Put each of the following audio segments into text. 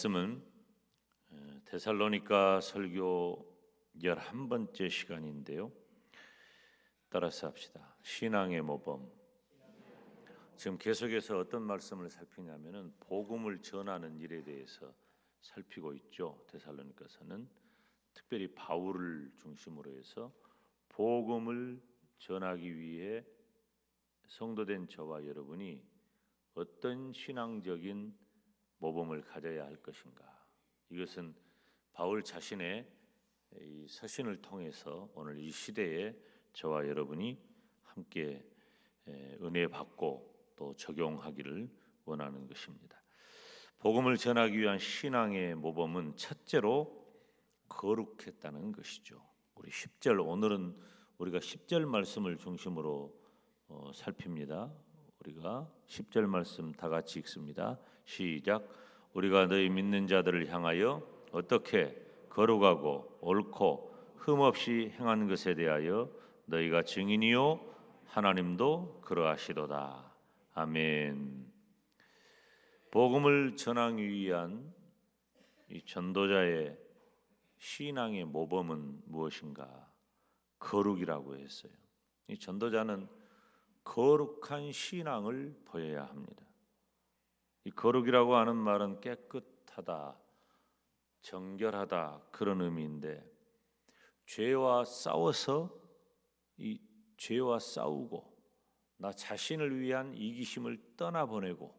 말씀은 데살로니가 설교 11번째 시간인데요. 따라서 합시다. 신앙의 모범. 지금 계속해서 어떤 말씀을 살피냐면은 복음을 전하는 일에 대해서 살피고 있죠. 데살로니가서는 특별히 바울을 중심으로 해서 복음을 전하기 위해 성도된 저와 여러분이 어떤 신앙적인 모범을 가져야 할 것인가. 이것은 바울 자신의 이 서신을 통해서 오늘 이 시대에 저와 여러분이 함께 은혜 받고 또 적용하기를 원하는 것입니다. 복음을 전하기 위한 신앙의 모범은 첫째로 거룩했다는 것이죠. 우리 10절, 오늘은 우리가 10절 말씀을 중심으로 살핍니다. 우리가 10절 말씀 다 같이 읽습니다. 시작. 우리가 너희 믿는 자들을 향하여 어떻게 거룩하고 옳고 흠없이 행한 것에 대하여 너희가 증인이요 하나님도 그러하시도다. 아멘. 복음을 전하기 위한 이 전도자의 신앙의 모범은 무엇인가? 거룩이라고 했어요. 이 전도자는 거룩한 신앙을 보여야 합니다. 이 거룩이라고 하는 말은 깨끗하다, 정결하다 그런 의미인데, 죄와 싸우고 나 자신을 위한 이기심을 떠나보내고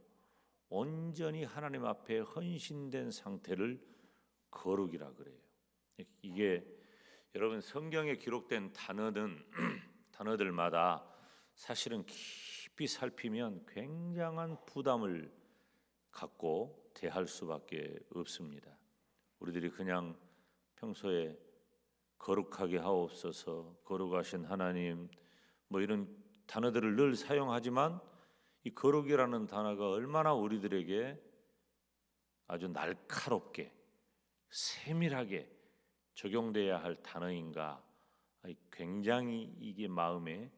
온전히 하나님 앞에 헌신된 상태를 거룩이라 그래요. 이게 여러분 성경에 기록된 단어들마다 사실은 깊이 살피면 굉장한 부담을 갖고 대할 수밖에 없습니다. 우리들이 그냥 평소에 거룩하게 하옵소서, 거룩하신 하나님 뭐 이런 단어들을 늘 사용하지만 이 거룩이라는 단어가 얼마나 우리들에게 아주 날카롭게 세밀하게 적용돼야 할 단어인가, 굉장히 이게 마음에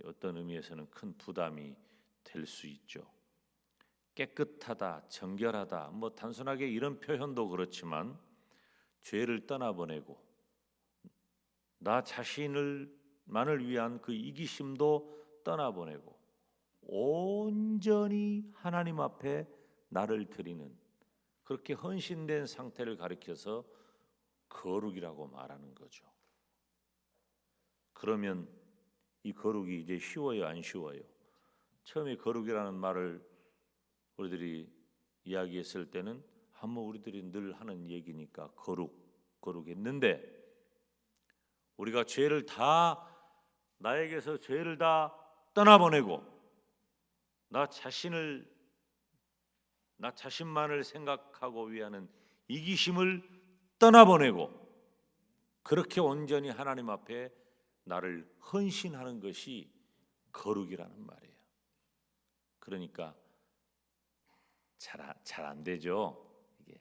어떤 의미에서는 큰 부담이 될 수 있죠. 깨끗하다, 정결하다, 뭐 단순하게 이런 표현도 그렇지만 죄를 떠나보내고 나 자신을만을 위한 그 이기심도 떠나보내고 온전히 하나님 앞에 나를 드리는 그렇게 헌신된 상태를 가리켜서 거룩이라고 말하는 거죠. 그러면 이 거룩이 이제 쉬워요, 안 쉬워요? 처음에 거룩이라는 말을 우리들이 이야기했을 때는 뭐 우리들이 늘 하는 얘기니까 거룩했는데, 우리가 나에게서 죄를 다 떠나보내고 나 자신만을 생각하고 위하는 이기심을 떠나보내고 그렇게 온전히 하나님 앞에 나를 헌신하는 것이 거룩이라는 말이에요. 그러니까 잘 안 되죠. 이게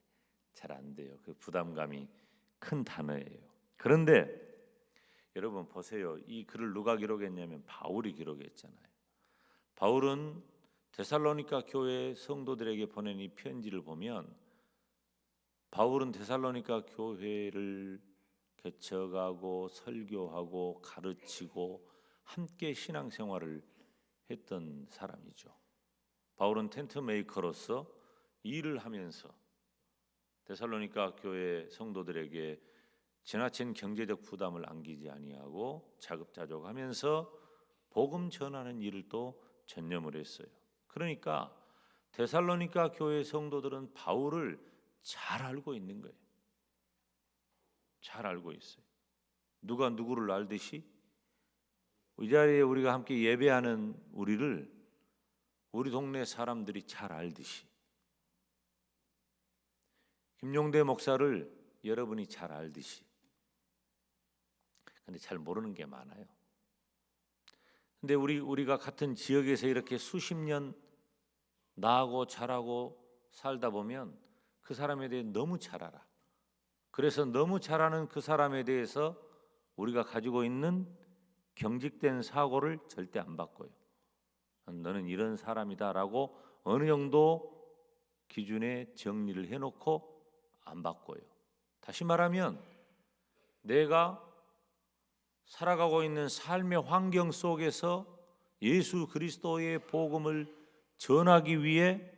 잘 안 돼요. 그 부담감이 큰 단어예요. 그런데 여러분 보세요. 이 글을 누가 기록했냐면 바울이 기록했잖아요. 바울은 데살로니가 교회 성도들에게 보낸 이 편지를 보면 바울은 데살로니가 교회를 개척하고 설교하고 가르치고 함께 신앙생활을 했던 사람이죠. 바울은 텐트 메이커로서 일을 하면서 데살로니가 교회 성도들에게 지나친 경제적 부담을 안기지 아니하고 자급자족하면서 복음 전하는 일을 또 전념을 했어요. 그러니까 데살로니가 교회 성도들은 바울을 잘 알고 있는 거예요. 잘 알고 있어요. 누가 누구를 알듯이 이 자리에 우리가 함께 예배하는 우리를 우리 동네 사람들이 잘 알듯이, 김용대 목사를 여러분이 잘 알듯이. 근데 잘 모르는 게 많아요. 근데 우리가 같은 지역에서 이렇게 수십 년 나하고 잘하고 살다 보면 그 사람에 대해 너무 잘 알아. 그래서 너무 잘 아는 그 사람에 대해서 우리가 가지고 있는 경직된 사고를 절대 안 바꿔요. 너는 이런 사람이다라고 어느 정도 기준에 정리를 해놓고 안 바꿔요. 다시 말하면 내가 살아가고 있는 삶의 환경 속에서 예수 그리스도의 복음을 전하기 위해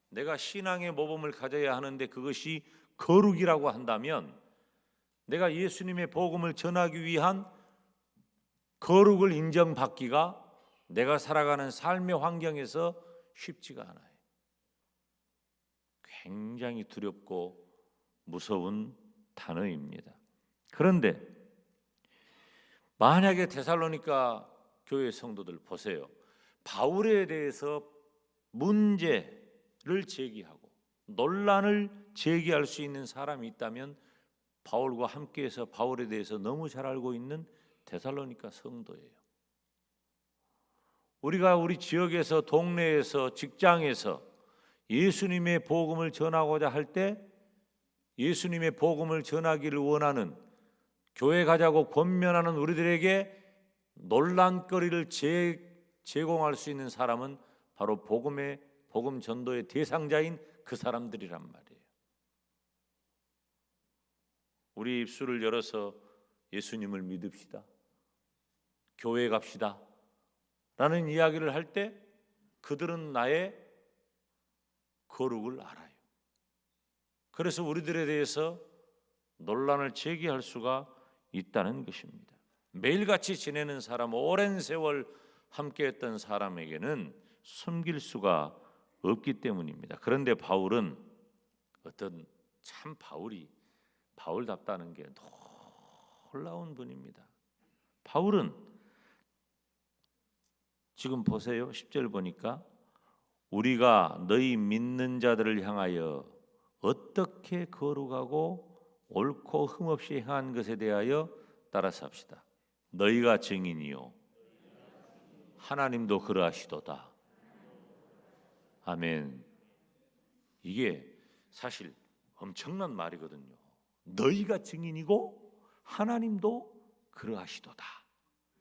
내가 신앙의 모범을 가져야 하는데 그것이 거룩이라고 한다면 내가 예수님의 복음을 전하기 위한 거룩을 인정받기가 내가 살아가는 삶의 환경에서 쉽지가 않아요. 굉장히 두렵고 무서운 단어입니다. 그런데 만약에 데살로니가 교회 성도들 보세요. 바울에 대해서 문제를 제기하고 논란을 제기할 수 있는 사람이 있다면 바울과 함께해서 바울에 대해서 너무 잘 알고 있는 데살로니가 성도예요. 우리가 우리 지역에서, 동네에서, 직장에서 예수님의 복음을 전하고자 할 때 예수님의 복음을 전하기를 원하는, 교회 가자고 권면하는 우리들에게 논란거리를 제공할 수 있는 사람은 바로 복음 전도의 대상자인 그 사람들이란 말이에요. 우리 입술을 열어서 예수님을 믿읍시다, 교회 갑시다 라는 이야기를 할 때 그들은 나의 거룩을 알아요. 그래서 우리들에 대해서 논란을 제기할 수가 있다는 것입니다. 매일같이 지내는 사람, 오랜 세월 함께했던 사람에게는 숨길 수가 없기 때문입니다. 그런데 바울은 바울이 바울답다는 게 놀라운 분입니다. 바울은 지금 보세요. 10절 보니까 우리가 너희 믿는 자들을 향하여 어떻게 거룩하고 옳고 흠없이 행한 것에 대하여 따라서 합시다. 너희가 증인이요 하나님도 그러하시도다. 아멘. 이게 사실 엄청난 말이거든요. 너희가 증인이고 하나님도 그러하시도다.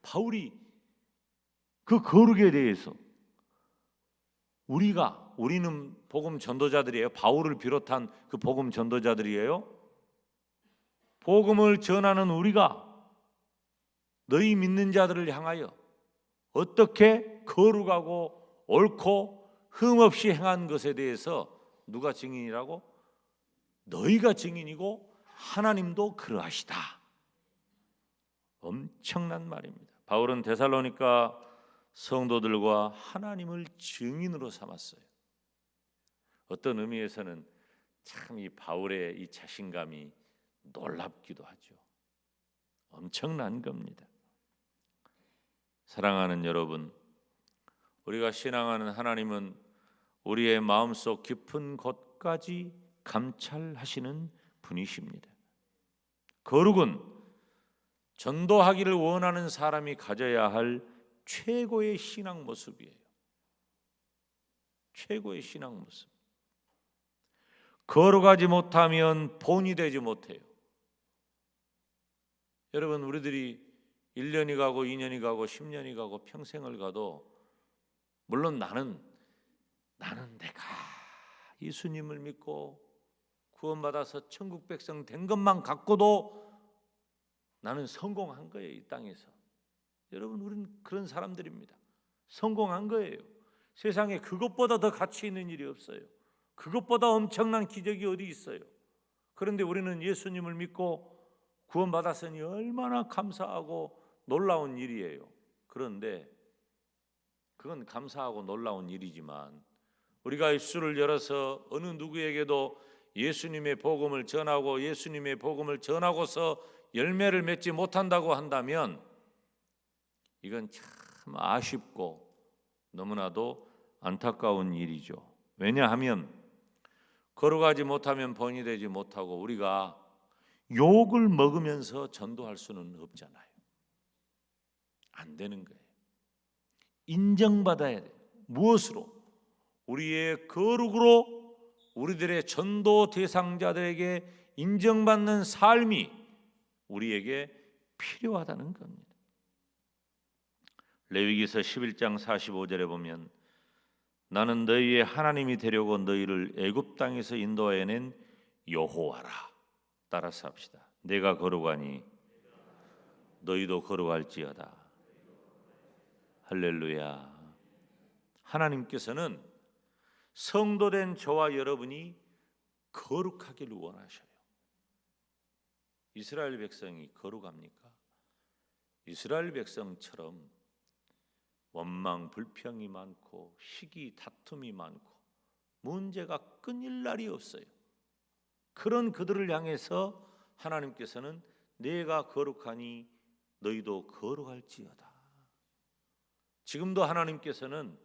바울이 그 거룩에 대해서 우리는 복음 전도자들이에요. 바울을 비롯한 그 복음 전도자들이에요. 복음을 전하는 우리가 너희 믿는 자들을 향하여 어떻게 거룩하고 옳고 흠없이 행한 것에 대해서 누가 증인이라고? 너희가 증인이고 하나님도 그러하시다. 엄청난 말입니다. 바울은 데살로니가 성도들과 하나님을 증인으로 삼았어요. 어떤 의미에서는 참 이 바울의 이 자신감이 놀랍기도 하죠. 엄청난 겁니다. 사랑하는 여러분, 우리가 신앙하는 하나님은 우리의 마음속 깊은 곳까지 감찰하시는 분이십니다. 거룩은 전도하기를 원하는 사람이 가져야 할 최고의 신앙 모습이에요. 최고의 신앙 모습. 거룩하지 못하면 본이 되지 못해요. 여러분, 우리들이 1년이 가고 2년이 가고 10년이 가고 평생을 가도 물론 나는 내가 예수님을 믿고 구원받아서 천국 백성 된 것만 갖고도 나는 성공한 거예요. 이 땅에서. 여러분, 우리는 그런 사람들입니다. 성공한 거예요. 세상에 그것보다 더 가치 있는 일이 없어요. 그것보다 엄청난 기적이 어디 있어요. 그런데 우리는 예수님을 믿고 구원받았으니 얼마나 감사하고 놀라운 일이에요. 그런데 그건 감사하고 놀라운 일이지만 우리가 입술을 열어서 어느 누구에게도 예수님의 복음을 전하고 예수님의 복음을 전하고서 열매를 맺지 못한다고 한다면 이건 참 아쉽고 너무나도 안타까운 일이죠. 왜냐하면 거룩하지 못하면 본이 되지 못하고 우리가 욕을 먹으면서 전도할 수는 없잖아요. 안 되는 거예요. 인정받아야 돼요. 무엇으로? 우리의 거룩으로 우리들의 전도 대상자들에게 인정받는 삶이 우리에게 필요하다는 겁니다. 레위기서 11장 45절에 보면 나는 너희의 하나님이 되려고 너희를 애굽 땅에서 인도하여 낸 여호와라. 따라서 합시다. 내가 거룩하니 너희도 거룩할지어다. 할렐루야. 하나님께서는 성도된 저와 여러분이 거룩하기를 원하셔요. 이스라엘 백성이 거룩합니까? 이스라엘 백성처럼 원망 불평이 많고 시기 다툼이 많고 문제가 끊일 날이 없어요. 그런 그들을 향해서 하나님께서는 내가 거룩하니 너희도 거룩할지어다. 지금도 하나님께서는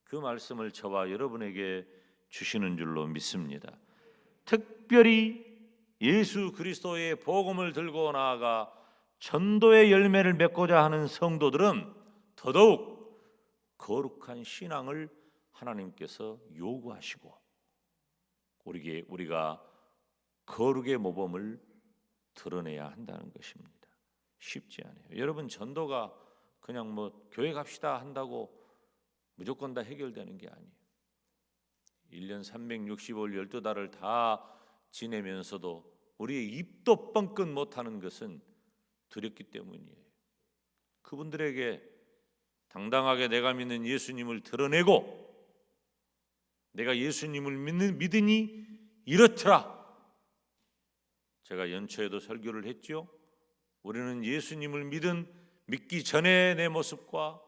그 말씀을 저와 여러분에게 주시는 줄로 믿습니다. 특별히 예수 그리스도의 복음을 들고 나아가 전도의 열매를 맺고자 하는 성도들은 더더욱 거룩한 신앙을 하나님께서 요구하시고 우리가 거룩의 모범을 드러내야 한다는 것입니다. 쉽지 않아요. 여러분, 전도가 그냥 교회 갑시다 한다고 무조건 다 해결되는 게 아니에요. 1년 365일 12달을 다 지내면서도 우리의 입도 뻥끗 못하는 것은 두렵기 때문이에요. 그분들에게 당당하게 내가 믿는 예수님을 드러내고 내가 예수님을 믿으니 이렇더라. 제가 연초에도 설교를 했죠. 우리는 예수님을 믿기 전에 내 모습과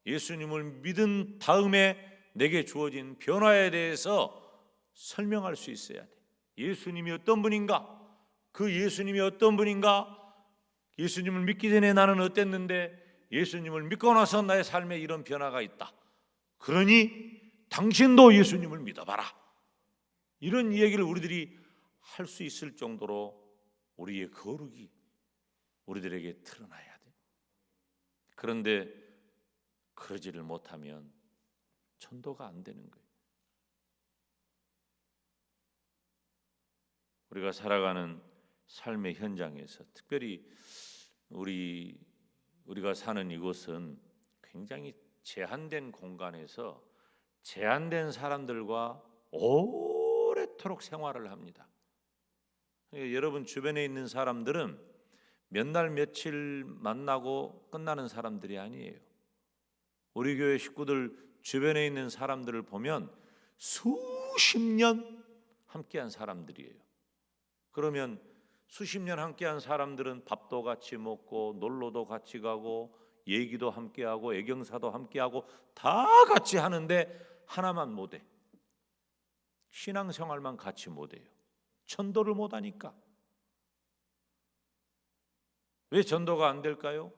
예수님을 믿은 다음에 내게 주어진 변화에 대해서 설명할 수 있어야 돼. 예수님이 어떤 분인가? 그 예수님이 어떤 분인가? 예수님을 믿기 전에 나는 어땠는데 예수님을 믿고 나서 나의 삶에 이런 변화가 있다. 그러니 당신도 예수님을 믿어봐라. 이런 이야기를 우리들이 할 수 있을 정도로 우리의 거룩이 우리들에게 드러나야 돼. 그런데 그러지를 못하면 전도가 안 되는 거예요. 우리가 살아가는 삶의 현장에서 특별히 우리가 사는 이곳은 굉장히 제한된 공간에서 제한된 사람들과 오래도록 생활을 합니다. 여러분 주변에 있는 사람들은 몇 날 며칠 만나고 끝나는 사람들이 아니에요. 우리 교회 식구들 주변에 있는 사람들을 보면 수십 년 함께한 사람들이에요. 그러면 수십 년 함께한 사람들은 밥도 같이 먹고 놀러도 같이 가고 얘기도 함께하고 애경사도 함께하고 다 같이 하는데 하나만 못해. 신앙생활만 같이 못해요. 전도를 못하니까. 왜 전도가 안 될까요?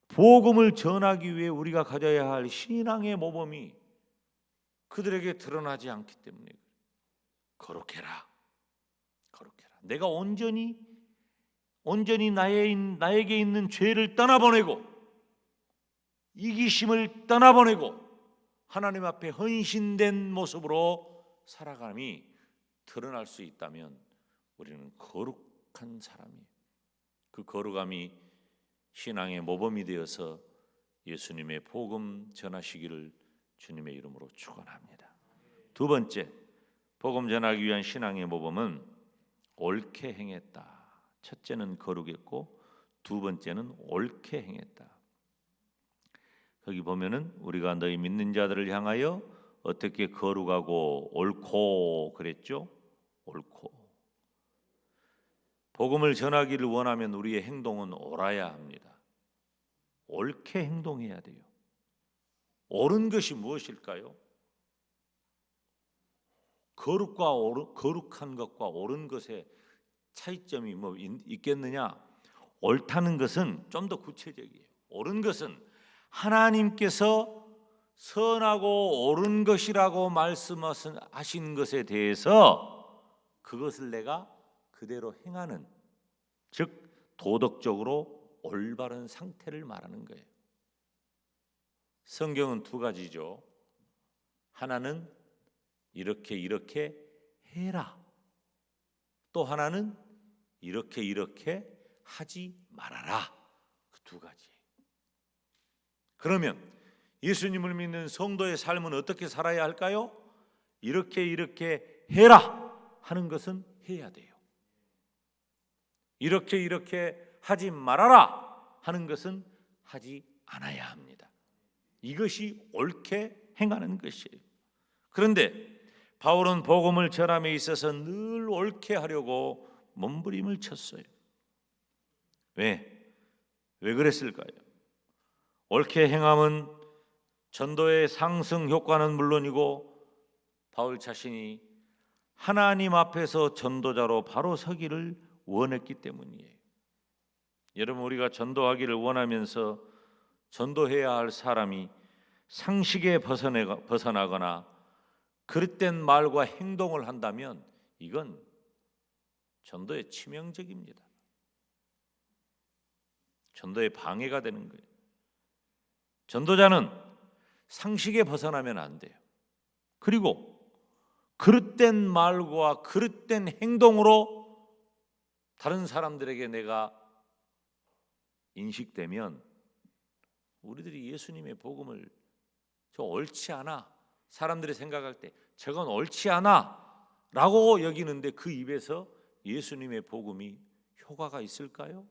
복음을 전하기 위해 우리가 가져야 할 신앙의 모범이 그들에게 드러나지 않기 때문에 거룩해라. 내가 온전히 나에게 있는 죄를 떠나보내고 이기심을 떠나보내고 하나님 앞에 헌신된 모습으로 살아감이 드러날 수 있다면 우리는 거룩한 사람이에요. 그 거룩함이 신앙의 모범이 되어서 예수님의 복음 전하시기를 주님의 이름으로 축원합니다. 두 번째, 복음 전하기 위한 신앙의 모범은 옳게 행했다. 첫째는 거룩했고 두 번째는 옳게 행했다. 거기 보면은 우리가 너희 믿는 자들을 향하여 어떻게 거룩하고 옳고 그랬죠? 옳고. 복음을 전하기를 원하면 우리의 행동은 옳아야 합니다. 옳게 행동해야 돼요. 옳은 것이 무엇일까요? 거룩한 것과 옳은 것의 차이점이 있겠느냐? 옳다는 것은 좀 더 구체적이에요. 옳은 것은 하나님께서 선하고 옳은 것이라고 말씀하신 것에 대해서 그것을 내가 그대로 행하는, 즉 도덕적으로 올바른 상태를 말하는 거예요. 성경은 두 가지죠. 하나는 이렇게 해라. 또 하나는 이렇게 하지 말아라. 그 두 가지. 그러면 예수님을 믿는 성도의 삶은 어떻게 살아야 할까요? 이렇게 해라 하는 것은 해야 돼요. 이렇게 하지 말아라 하는 것은 하지 않아야 합니다. 이것이 옳게 행하는 것이에요. 그런데 바울은 복음을 전함에 있어서 늘 옳게 하려고 몸부림을 쳤어요. 왜 그랬을까요? 옳게 행함은 전도의 상승 효과는 물론이고 바울 자신이 하나님 앞에서 전도자로 바로 서기를 원했기 때문이에요. 여러분, 우리가 전도하기를 원하면서 전도해야 할 사람이 상식에 벗어나거나 그릇된 말과 행동을 한다면 이건 전도에 치명적입니다. 전도에 방해가 되는 거예요. 전도자는 상식에 벗어나면 안 돼요. 그리고 그릇된 말과 그릇된 행동으로 다른 사람들에게 내가 인식되면 우리들이 예수님의 복음을 저 옳지 않아, 사람들이 생각할 때 저건 옳지 않아 라고 여기는데 그 입에서 예수님의 복음이 효과가 있을까요?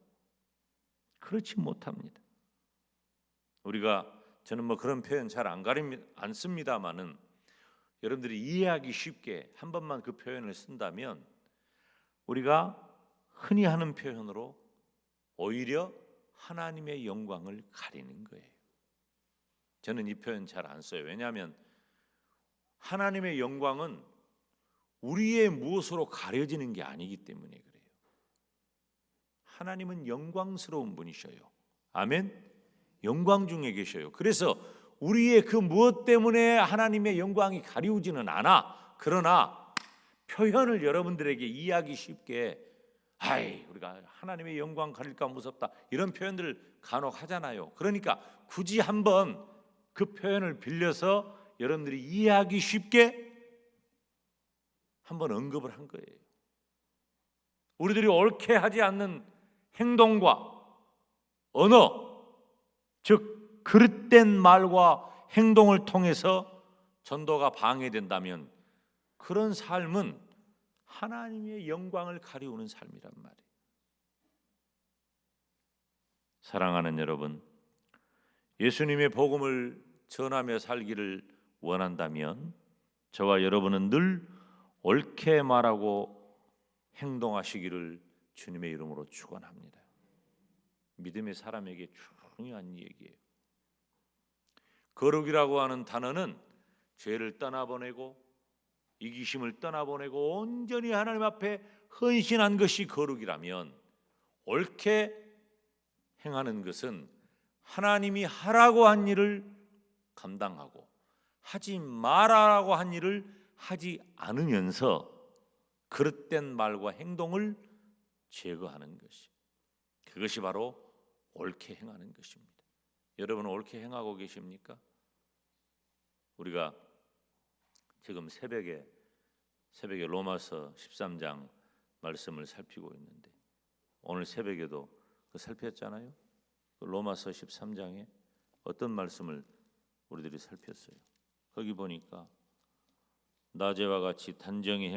그렇지 못합니다. 저는 그런 표현 잘 안 씁니다만은 여러분들이 이해하기 쉽게 한 번만 그 표현을 쓴다면 우리가 흔히 하는 표현으로 오히려 하나님의 영광을 가리는 거예요. 저는 이 표현 잘 안 써요. 왜냐하면 하나님의 영광은 우리의 무엇으로 가려지는 게 아니기 때문에 그래요. 하나님은 영광스러운 분이셔요. 아멘. 영광 중에 계셔요. 그래서 우리의 그 무엇 때문에 하나님의 영광이 가리우지는 않아. 그러나 표현을 여러분들에게 이해하기 쉽게 우리가 하나님의 영광 가릴까 무섭다 이런 표현들을 간혹 하잖아요. 그러니까 굳이 한번 그 표현을 빌려서 여러분들이 이해하기 쉽게 한번 언급을 한 거예요. 우리들이 옳게 하지 않는 행동과 언어, 즉 그릇된 말과 행동을 통해서 전도가 방해된다면 그런 삶은 하나님의 영광을 가리우는 삶이란 말이에요. 사랑하는 여러분, 예수님의 복음을 전하며 살기를 원한다면 저와 여러분은 늘 옳게 말하고 행동하시기를 주님의 이름으로 축원합니다. 믿음의 사람에게 중요한 얘기예요. 거룩이라고 하는 단어는 죄를 떠나보내고 이기심을 떠나보내고 온전히 하나님 앞에 헌신한 것이 거룩이라면 옳게 행하는 것은 하나님이 하라고 한 일을 감당하고 하지 말아라고 한 일을 하지 않으면서 그릇된 말과 행동을 제거하는 것이, 그것이 바로 옳게 행하는 것입니다. 여러분은 옳게 행하고 계십니까? 우리가 지금 새벽에 로마서 13장 말씀을 살피고 있는데 오늘 새벽에도 살폈잖아요. 로마서 13장에 어떤 말씀을 우리들이 살폈어요. 거기 보니까 낮에와 같이 단정히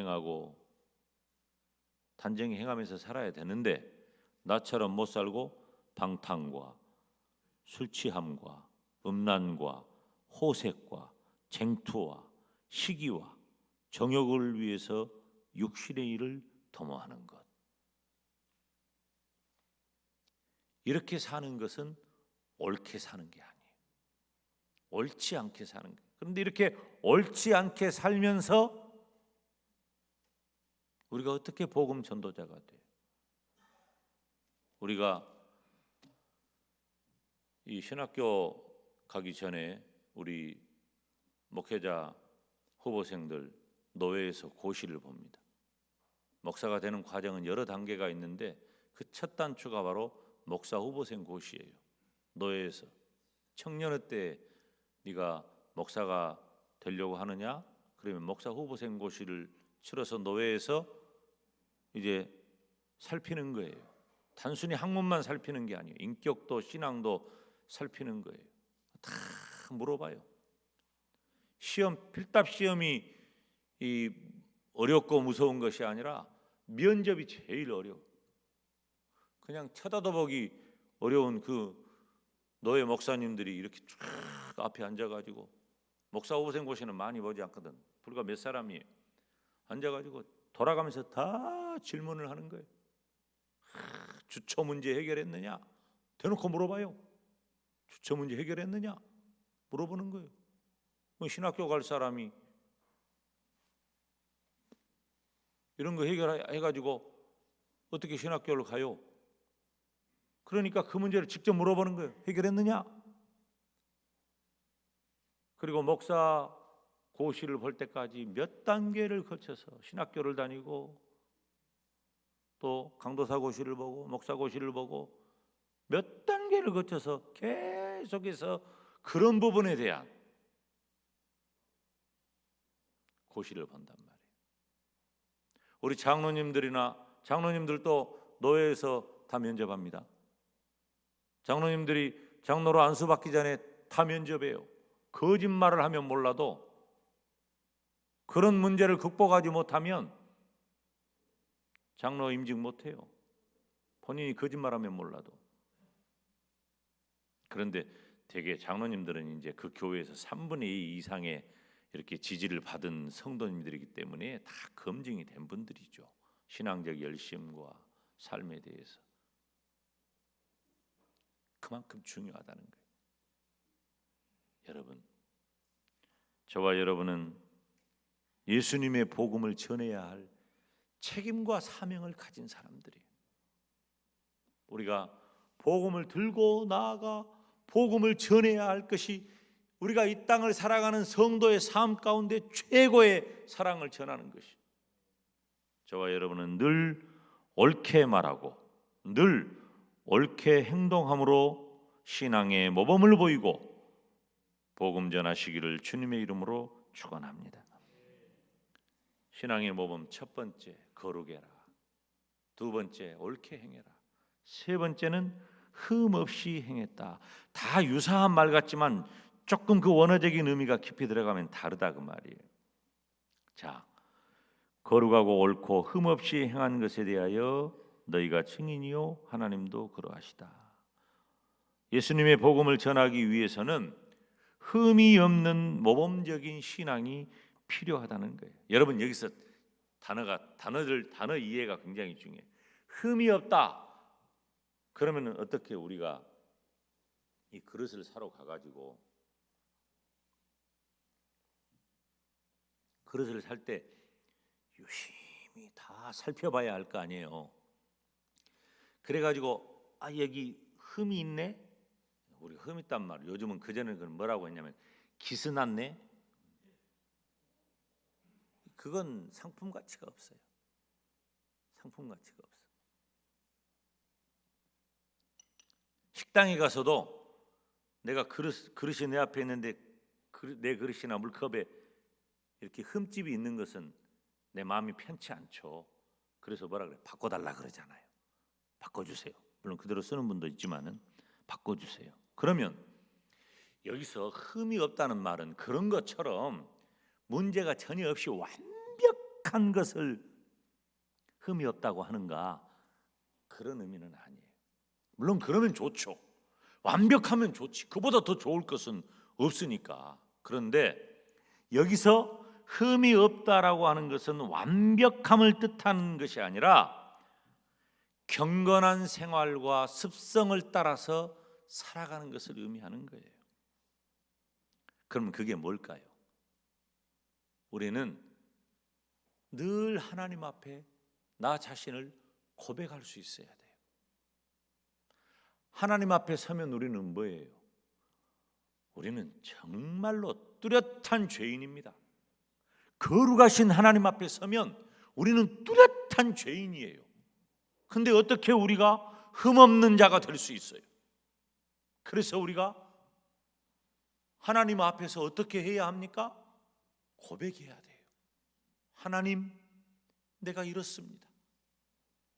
행하면서 살아야 되는데 나처럼 못 살고 방탕과 술 취함과 음란과 호색과 쟁투와 시기와 정욕을 위해서 육신의 일을 도모하는 것, 이렇게 사는 것은 옳게 사는 게 아니에요. 옳지 않게 사는 거예요. 그런데 이렇게 옳지 않게 살면서 우리가 어떻게 복음 전도자가 돼요? 우리가 이 신학교 가기 전에 우리 목회자 후보생들 노회에서 고시를 봅니다. 목사가 되는 과정은 여러 단계가 있는데 그 첫 단추가 바로 목사 후보생 고시예요. 노회에서 청년의 때 네가 목사가 되려고 하느냐? 그러면 목사 후보생 고시를 치러서 노회에서 이제 살피는 거예요. 단순히 학문만 살피는 게 아니에요. 인격도 신앙도 살피는 거예요. 다 물어봐요. 필답 시험이 어렵고 무서운 것이 아니라 면접이 제일 어려워. 그냥 쳐다도 보기 어려운 그 노예 목사님들이 이렇게 쫙 앞에 앉아가지고, 목사 후보생고시는 많이 보지 않거든. 불과 몇 사람이 앉아가지고 돌아가면서 다 질문을 하는 거예요. 주초 문제 해결했느냐? 대놓고 물어봐요. 주초 문제 해결했느냐? 물어보는 거예요. 신학교 갈 사람이 이런 거 해결해가지고 어떻게 신학교를 가요? 그러니까 그 문제를 직접 물어보는 거예요. 해결했느냐? 그리고 목사 고시를 볼 때까지 몇 단계를 거쳐서 신학교를 다니고 또 강도사 고시를 보고 목사 고시를 보고 몇 단계를 거쳐서 계속해서 그런 부분에 대한 고시를 본단 말이에요. 우리 장로님들도 노예에서 다 면접합니다. 장로님들이 장로로 안수받기 전에 다 면접해요. 거짓말을 하면 몰라도 그런 문제를 극복하지 못하면 장로 임직 못해요. 본인이 거짓말하면 몰라도. 그런데 대개 장로님들은 이제 그 교회에서 3분의 2 이상의 이렇게 지지를 받은 성도님들이기 때문에 다 검증이 된 분들이죠. 신앙적 열심과 삶에 대해서. 그만큼 중요하다는 거예요. 여러분, 저와 여러분은 예수님의 복음을 전해야 할 책임과 사명을 가진 사람들이에요. 우리가 복음을 들고 나아가 복음을 전해야 할 것이 우리가 이 땅을 살아가는 성도의 삶 가운데 최고의 사랑을 전하는 것이. 저와 여러분은 늘 옳게 말하고 늘 옳게 행동함으로 신앙의 모범을 보이고 복음 전하시기를 주님의 이름으로 축원합니다. 신앙의 모범, 첫 번째 거룩해라, 두 번째 옳게 행해라, 세 번째는 흠 없이 행했다. 다 유사한 말 같지만 조금 그 원어적인 의미가 깊이 들어가면 다르다 그 말이에요. 자, 거룩하고 옳고 흠 없이 행한 것에 대하여 너희가 증인이요 하나님도 그러하시다. 예수님의 복음을 전하기 위해서는 흠이 없는 모범적인 신앙이 필요하다는 거예요. 여러분, 여기서 단어 이해가 굉장히 중요해요. 흠이 없다. 그러면 어떻게 우리가 이 그릇을 사러 가가지고 그릇을 살 때 유심히 다 살펴봐야 할 거 아니에요. 그래가지고 여기 흠이 있네. 우리 흠 있단 말. 요즘은 그전에는 뭐라고 했냐면 기스났네. 그건 상품 가치가 없어요. 상품 가치가 없어. 식당에 가서도 내가 그릇이 내 앞에 있는데 내 그릇이나 물컵에 이렇게 흠집이 있는 것은 내 마음이 편치 않죠. 그래서 뭐라 그래? 바꿔달라 그러잖아요. 바꿔주세요. 물론 그대로 쓰는 분도 있지만은 바꿔주세요. 그러면 여기서 흠이 없다는 말은 그런 것처럼 문제가 전혀 없이 완벽한 것을 흠이 없다고 하는가? 그런 의미는 아니에요. 물론 그러면 좋죠. 완벽하면 좋지. 그보다 더 좋을 것은 없으니까. 그런데 여기서 흠이 없다라고 하는 것은 완벽함을 뜻하는 것이 아니라 경건한 생활과 습성을 따라서 살아가는 것을 의미하는 거예요. 그럼 그게 뭘까요? 우리는 늘 하나님 앞에 나 자신을 고백할 수 있어야 돼요. 하나님 앞에 서면 우리는 뭐예요? 우리는 정말로 뚜렷한 죄인입니다. 거룩하신 하나님 앞에 서면 우리는 뚜렷한 죄인이에요. 근데 어떻게 우리가 흠없는 자가 될 수 있어요? 그래서 우리가 하나님 앞에서 어떻게 해야 합니까? 고백해야 돼요. 하나님, 내가 이렇습니다.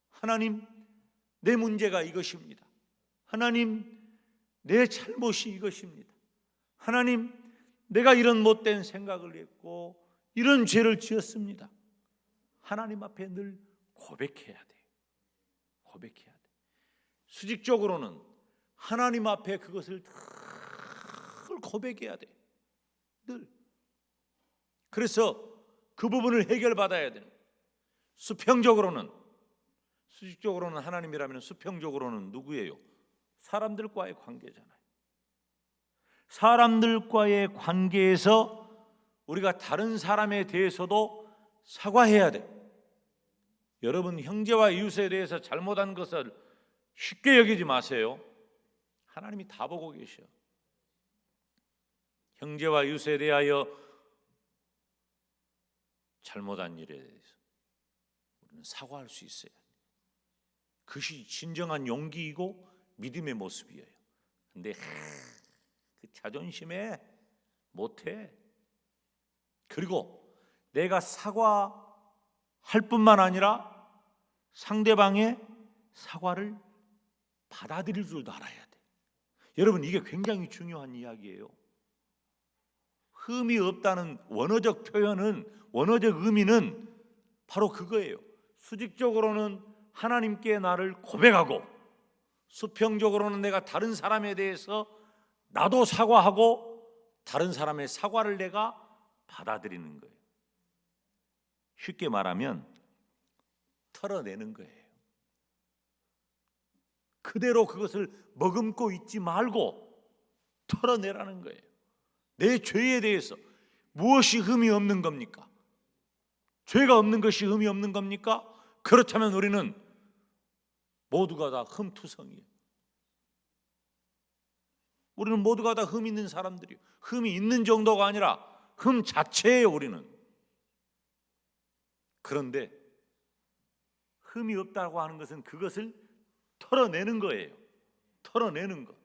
하나님, 내 문제가 이것입니다. 하나님, 내 잘못이 이것입니다. 하나님, 내가 이런 못된 생각을 했고 이런 죄를 지었습니다. 하나님 앞에 늘 고백해야 돼요. 고백해야 돼. 수직적으로는 하나님 앞에 그것을 늘 고백해야 돼. 늘. 그래서 그 부분을 해결받아야 돼요. 수평적으로는, 수직적으로는 하나님이라면 수평적으로는 누구예요? 사람들과의 관계잖아요. 사람들과의 관계에서 우리가 다른 사람에 대해서도 사과해야 돼. 여러분, 형제와 이웃에 대해서 잘못한 것을 쉽게 여기지 마세요. 하나님이 다 보고 계셔. 형제와 이웃에 대하여 잘못한 일에 대해서 우리는 사과할 수 있어야 돼. 그것이 진정한 용기이고 믿음의 모습이에요. 근데 그 자존심에 못해. 그리고 내가 사과할 뿐만 아니라 상대방의 사과를 받아들일 줄도 알아야 돼. 여러분, 이게 굉장히 중요한 이야기예요. 흠이 없다는 원어적 표현은, 원어적 의미는 바로 그거예요. 수직적으로는 하나님께 나를 고백하고, 수평적으로는 내가 다른 사람에 대해서 나도 사과하고 다른 사람의 사과를 내가 받아들이는 거예요. 쉽게 말하면 털어내는 거예요. 그대로 그것을 머금고 있지 말고 털어내라는 거예요. 내 죄에 대해서 무엇이 흠이 없는 겁니까? 죄가 없는 것이 흠이 없는 겁니까? 그렇다면 우리는 모두가 다 흠투성이에요. 우리는 모두가 다 흠 있는 사람들이에요. 흠이 있는 정도가 아니라 흠 자체예요, 우리는. 그런데 흠이 없다고 하는 것은 그것을 털어내는 거예요. 털어내는 것.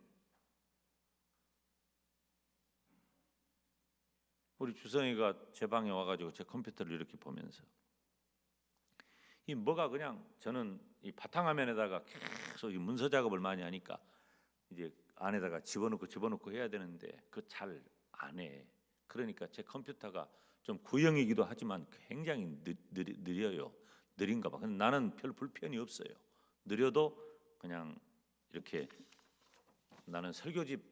우리 주성이가 제 방에 와가지고 제 컴퓨터를 이렇게 보면서 이 뭐가 그냥, 저는 이 바탕화면에다가 계속 이 문서 작업을 많이 하니까 이제 안에다가 집어넣고 해야 되는데 그거 잘 안 해. 그러니까 제 컴퓨터가 좀 구형이기도 하지만 굉장히 느려요. 느린가 봐. 근데 나는 별 불편이 없어요. 느려도 그냥 이렇게, 나는 설교집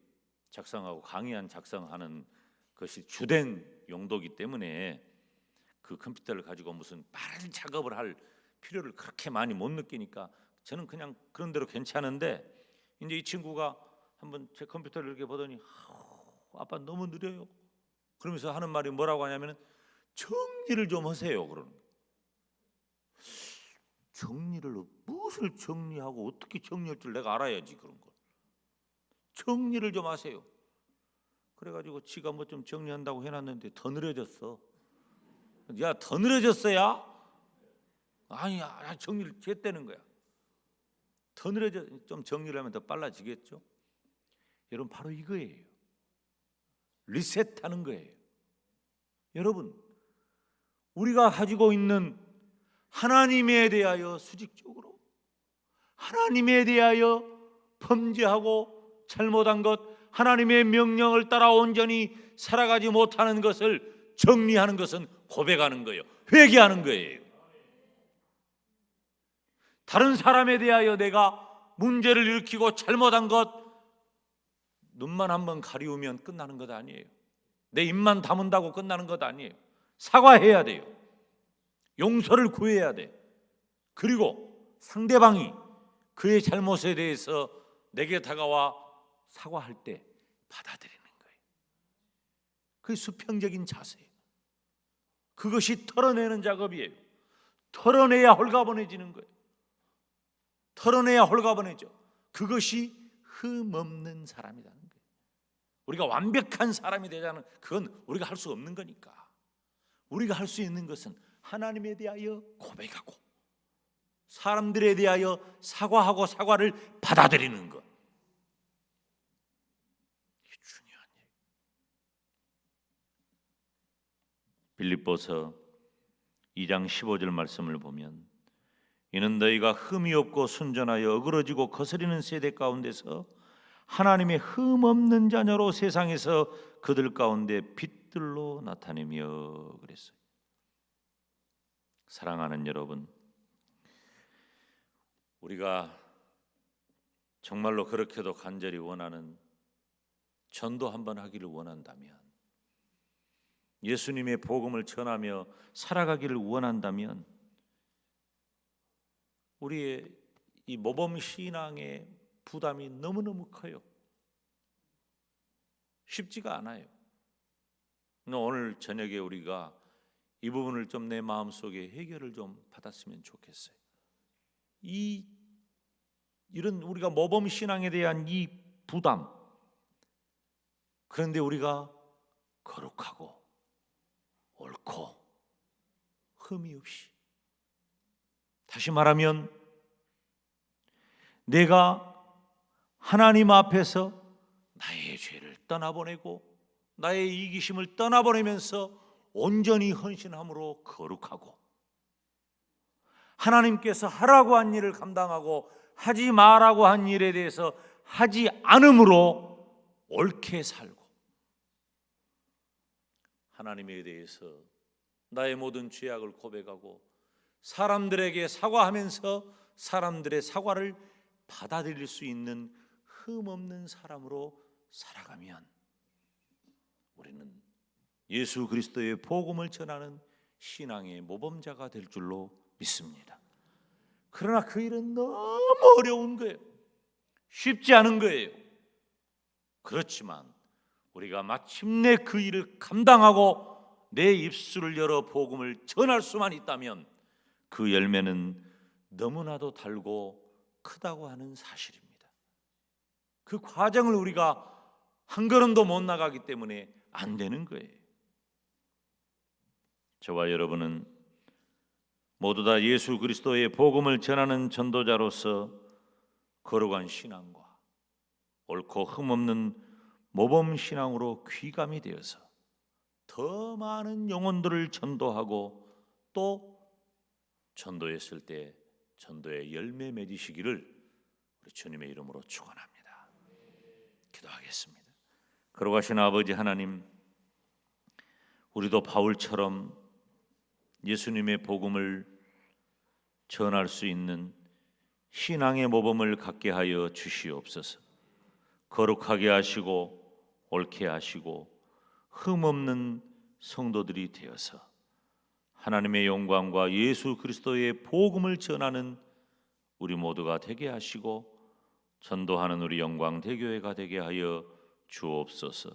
작성하고 강의안 작성하는 것이 주된 용도이기 때문에 그 컴퓨터를 가지고 무슨 빠른 작업을 할 필요를 그렇게 많이 못 느끼니까 저는 그냥 그런 대로 괜찮은데, 이제 이 친구가 한번 제 컴퓨터를 이렇게 보더니 아빠 너무 느려요. 그러면서 하는 말이 뭐라고 하냐면 정리를 좀 하세요. 그러는 거예요. 정리를, 무엇을 정리하고 어떻게 정리할 줄 내가 알아야지. 그런 걸 정리를 좀 하세요. 그래가지고 지가 뭐 좀 정리한다고 해놨는데 더 느려졌어. 야, 더 느려졌어야? 아니야, 정리를 했다는 거야. 더 느려져. 좀 정리를 하면 더 빨라지겠죠. 여러분, 바로 이거예요. 리셋하는 거예요. 여러분, 우리가 가지고 있는 하나님에 대하여 수직적으로, 하나님에 대하여 범죄하고 잘못한 것, 하나님의 명령을 따라 온전히 살아가지 못하는 것을 정리하는 것은 고백하는 거예요. 회개하는 거예요. 다른 사람에 대하여 내가 문제를 일으키고 잘못한 것, 눈만 한번 가리우면 끝나는 것 아니에요. 내 입만 다문다고 끝나는 것 아니에요. 사과해야 돼요. 용서를 구해야 돼. 그리고 상대방이 그의 잘못에 대해서 내게 다가와 사과할 때 받아들이는 거예요. 그게 수평적인 자세예요. 그것이 털어내는 작업이에요. 털어내야 홀가분해지는 거예요. 털어내야 홀가분해져. 그것이 흠없는 사람이라는 거예요. 우리가 완벽한 사람이 되자는, 그건 우리가 할 수 없는 거니까. 우리가 할 수 있는 것은 하나님에 대하여 고백하고 사람들에 대하여 사과하고 사과를 받아들이는 것. 이게 중요한 얘기예요. 빌립보서 2장 15절 말씀을 보면, 이는 너희가 흠이 없고 순전하여 어그러지고 거스리는 세대 가운데서 하나님의 흠없는 자녀로 세상에서 그들 가운데 빛들로 나타내며 그랬어요. 사랑하는 여러분, 우리가 정말로 그렇게도 간절히 원하는 전도 한번 하기를 원한다면, 예수님의 복음을 전하며 살아가기를 원한다면, 우리의 이 모범 신앙의 부담이 너무너무 커요. 쉽지가 않아요. 오늘 저녁에 우리가 이 부분을 좀 내 마음속에 해결을 좀 받았으면 좋겠어요. 이런 우리가 모범 신앙에 대한 이 부담, 그런데 우리가 거룩하고 옳고 흠이 없이, 다시 말하면 내가 하나님 앞에서 나의 죄를 떠나보내고 나의 이기심을 떠나보내면서 온전히 헌신함으로 거룩하고, 하나님께서 하라고 한 일을 감당하고 하지 말라고 한 일에 대해서 하지 않음으로 옳게 살고, 하나님에 대해서 나의 모든 죄악을 고백하고 사람들에게 사과하면서 사람들의 사과를 받아들일 수 있는 흠없는 사람으로 살아가면 우리는 예수 그리스도의 복음을 전하는 신앙의 모범자가 될 줄로 믿습니다. 그러나 그 일은 너무 어려운 거예요. 쉽지 않은 거예요. 그렇지만 우리가 마침내 그 일을 감당하고 내 입술을 열어 복음을 전할 수만 있다면 그 열매는 너무나도 달고 크다고 하는 사실입니다. 그 과정을 우리가 한 걸음도 못 나가기 때문에 안 되는 거예요. 저와 여러분은 모두 다 예수 그리스도의 복음을 전하는 전도자로서 거룩한 신앙과 옳고 흠없는 모범 신앙으로 귀감이 되어서 더 많은 영혼들을 전도하고 또 전도했을 때 전도의 열매 맺으시기를 우리 주님의 이름으로 축원합니다. 기도하겠습니다. 거룩하신 아버지 하나님, 우리도 바울처럼 예수님의 복음을 전할 수 있는 신앙의 모범을 갖게 하여 주시옵소서. 거룩하게 하시고 옳게 하시고 흠없는 성도들이 되어서 하나님의 영광과 예수 그리스도의 복음을 전하는 우리 모두가 되게 하시고 전도하는 우리 영광대교회가 되게 하여 주옵소서.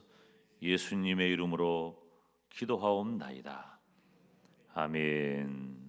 예수님의 이름으로 기도하옵나이다. 아멘.